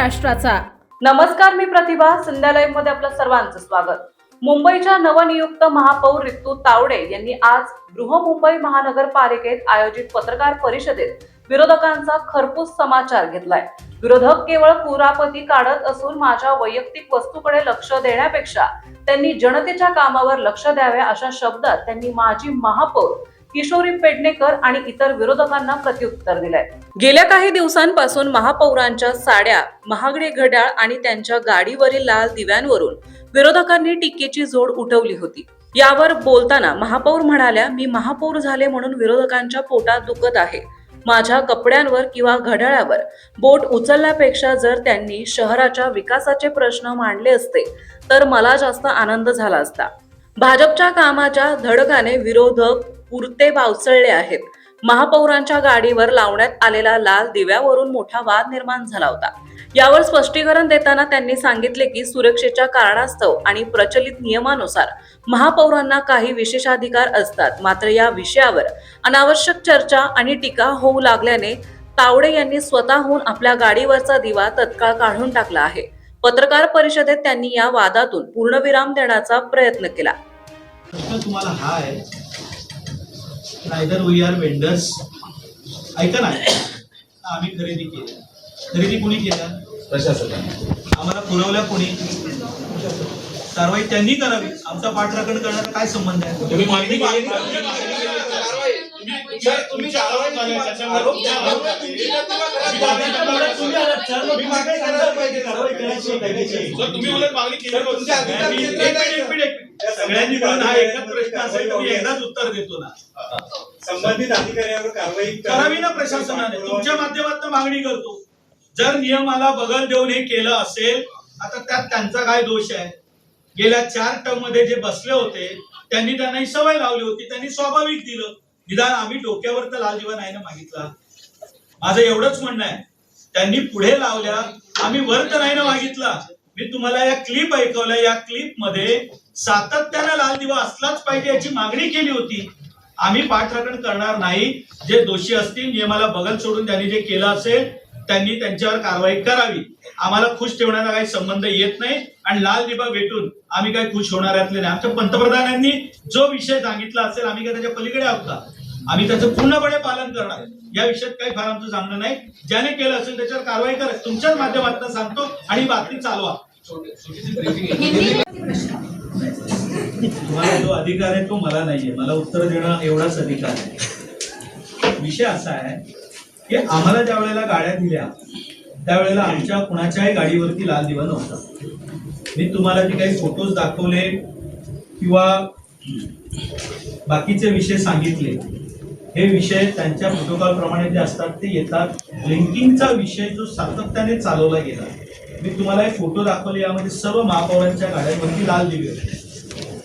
महाराष्ट्राचा। नमस्कार, मी प्रतिभा। संध्या लाईव्ह मध्ये आपलं सर्वांचं स्वागत। मुंबईच्या नवनियुक्त महापौर रितू तावडे यांनी आज बृहन्मुंबई महानगरपालिकेत आयोजित पत्रकार परिषदेत विरोधकांचा खरपूस समाचार घेतलाय। विरोधक केवळ कुरापती काढत असून माझ्या वैयक्तिक वस्तूकडे लक्ष देण्यापेक्षा त्यांनी जनतेच्या कामावर लक्ष द्यावे अशा शब्दात त्यांनी माजी महापौर किशोरी पेडणेकर आणि इतर विरोधकांना प्रत्युत्तर दिलंय। गेल्या काही दिवसांपासून महापौरांच्या साड्या, महागडे घड्याळ आणि त्यांच्या गाडीवरील लाल दिव्यांवरून विरोधकांनी टीकेची झोड उठवली होती। यावर बोलताना महापौर म्हणाल्या, मी महापौर झाले म्हणून विरोधकांच्या पोटात दुखत आहे। माझ्या कपड्यांवर किंवा घड्याळावर बोट उचलण्यापेक्षा जर त्यांनी शहराच्या विकासाचे प्रश्न मांडले असते तर मला जास्त आनंद झाला असता। भाजपच्या कामाच्या धडकाने विरोधक पुरते बावचळले आहेत। महापौरांच्या गाडीवर लावण्यात आलेला लाल दिव्यावरून मोठा वाद निर्माण झाला होता। यावर स्पष्टीकरण देताना त्यांनी सांगितले की सुरक्षेच्या कारणास्तव आणि प्रचलित नियमानुसार महापौरांना काही विशेषाधिकार असतात। मात्र या विषयावर अनावश्यक चर्चा आणि टीका होऊ लागल्याने तावडे यांनी स्वतःहून आपल्या गाडीवरचा दिवा तत्काळ काढून टाकला आहे। पत्रकार परिषदेत त्यांनी या वादातून पूर्णविराम देण्याचा प्रयत्न केला। तुम्हाला हा आहे, नायदर वी आर वेंडर्स। ऐका ना, आम्ही खरेदी केली। खरेदी कोणी केलं? प्रशासनाने। आम्हाला पुरवल्या कोणी? कारवाई त्यांनी करावी। आमचा पाठराखण करण्याचा काय संबंध आहे? तुम्ही मागणी केली, तुम्ही कारवाई सगळ्यांनी मिळून हा एकच प्रश्न असेल तर मी एकदाच उत्तर देतो ना। संबंधित अधिकाऱ्यावर कारवाई करावी ना प्रशासनाने। तुमच्या माध्यमातून मागणी करतो, जर नियमाला बगल देऊन हे केलं असेल, आता त्यात त्यांचा काय दोष आहे? गेल्या 4 टर्म मध्ये जे बसले होते त्यांनी त्यांना ही सवय लावली होती, त्यांनी स्वाभाविक दिलं। निदान आम्ही डोक्यावर तर लाल दिवा नाही ना मागितला। माझं एवढंच म्हणणं आहे, त्यांनी पुढे लावल्या, आम्ही वर तर नाही ना मागितला। मी तुम्हाला या क्लिप ऐकवल्या, या क्लिप मध्ये सातत्याने लाल दिवा असलाच पाहिजे याची मागणी केली होती। आम्ही पाठराखण करणार नाही। जे दोषी असतील, नियमाला बगल सोडून त्यांनी जे केलं असेल त्यांनी त्यांच्यावर कारवाई करावी। आम्हाला खुश ठेवण्याचा काही संबंध येत नाही आणि लाल दिवा भेटून आम्ही काही खुश होणाऱ्यातले नाही। आमच्या पंतप्रधानांनी जो विषय सांगितला असेल, आम्ही काय त्याच्या पलीकडे आहोत का? आम्ही त्याचं पूर्णपणे पालन करणार। या विषयात काही फार आमचं सांगणं नाही। ज्याने केलं असेल त्याच्यावर कारवाई करा, तुमच्याच माध्यमातून सांगतो आणि बातमी चालवा। तुम्हाला जो अधिकार आहे तो मला नाहीये, मला उत्तर देणं एवढाच अधिकार आहे। विषय असा आहे की आम्हाला ज्या वेळेला गाड्या दिल्या त्यावेळेला आमच्या कुणाच्याही गाडीवरती लाल दिवा नव्हता। मी तुम्हाला जे काही फोटोज दाखवले किंवा बाकीचे विषय सांगितले, हे विषय त्यांच्या प्रोटोकॉल प्रमाणे जे असतात ते येतात। ब्लिंकिंगचा विषय जो सातत्याने चालवला गेला, मी तुम्हाला एक फोटो दाखवले, यामध्ये सर्व महापौरांच्या गाड्यांवरती लाल दिवे होते।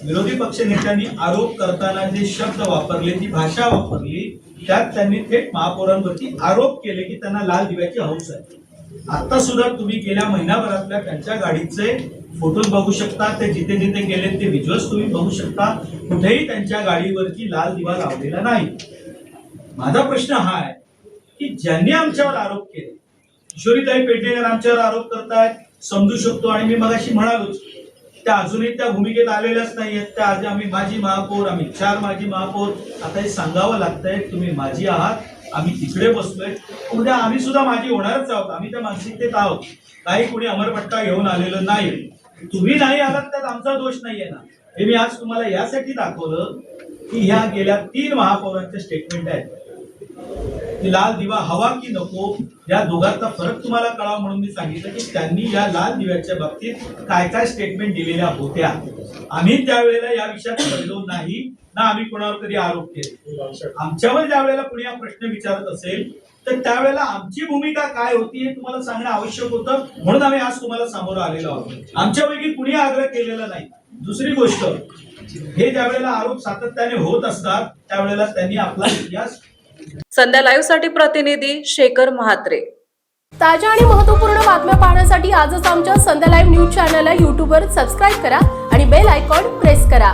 विरोधी पक्ष नेत्यांनी आरोप करताना जे शब्द वापरले, जी भाषा वापरली, त्यात त्यांनी थेट महापौरांवरती आरोप केले की त्यांना लाल दिव्याची हौस आहे। आता सुद्धा तुम्ही गेल्या महिनाभरातल्या त्यांच्या गाडीचे फोटोज बघू शकता, ते जिथे जिथे गेले ते व्हिज्युअल्स तुम्ही बघू शकता। कुठेही त्यांच्या गाडीवरती लाल दिवा लावलेला नाही। माझा प्रश्न हा आहे की ज्यांनी आमच्यावर आरोप केले, किशोरीताई पेडणेकर आमच्यावर आरोप करतायत, समजू शकतो आणि मी मगाशी म्हणालोच, त्या अजूनही त्या भूमिकेत आलेल्याच नाहीयेत। त्या आधी आम्ही माजी महापौर, आम्ही 4 माजी महापौर, आता हे सांगावं लागतंय तुम्ही माजी आहात, आम्ही तिकडे बसलोय, उद्या आम्ही सुद्धा माजी होणारच आहोत। आम्ही त्या मानसिकतेत आहोत, काही कोणी अमरपट्टा घेऊन आलेलं नाही। तुम्ही नाही आलात त्यात आमचा दोष नाहीये ना। हे मी आज तुम्हाला यासाठी दाखवलं की ह्या गेल्या 3 महापौरांचे स्टेटमेंट आहेत की लाल दिवा हवा की नको, या दोघांचा फरक तुम्हाला कळावा म्हणून मी सांगितलं की त्यांनी या लाल दिव्याच्या बाबतीत काय काय स्टेटमेंट दिलेल्या होत्या। आम्ही त्यावेळेला या विषयात बोललो नाही ना, आम्ही कोणावर कधी आरोप केले। आमच्यावर ज्या वेळेला कोणी हा प्रश्न विचारत असेल तर त्यावेळेला आमची भूमिका काय होती हे तुम्हाला सांगणं आवश्यक होतं, म्हणून आम्ही आज तुम्हाला सामोरं आलेलो आहोत। आमच्यापैकी कुणी आग्रह केलेला नाही। दुसरी गोष्ट, हे ज्या वेळेला आरोप सातत्याने होत असतात त्यावेळेला त्यांनी आपला इतिहास। संध्या लाईव्ह साठी प्रतिनिधी शेखर महात्रे। ताज्या आणि महत्त्वपूर्ण बातम्या पाहण्यासाठी आजच आमच्या संध्या लाईव्ह न्यूज चॅनलला YouTube वर सबस्क्राईब करा आणि बेल आयकॉन प्रेस करा।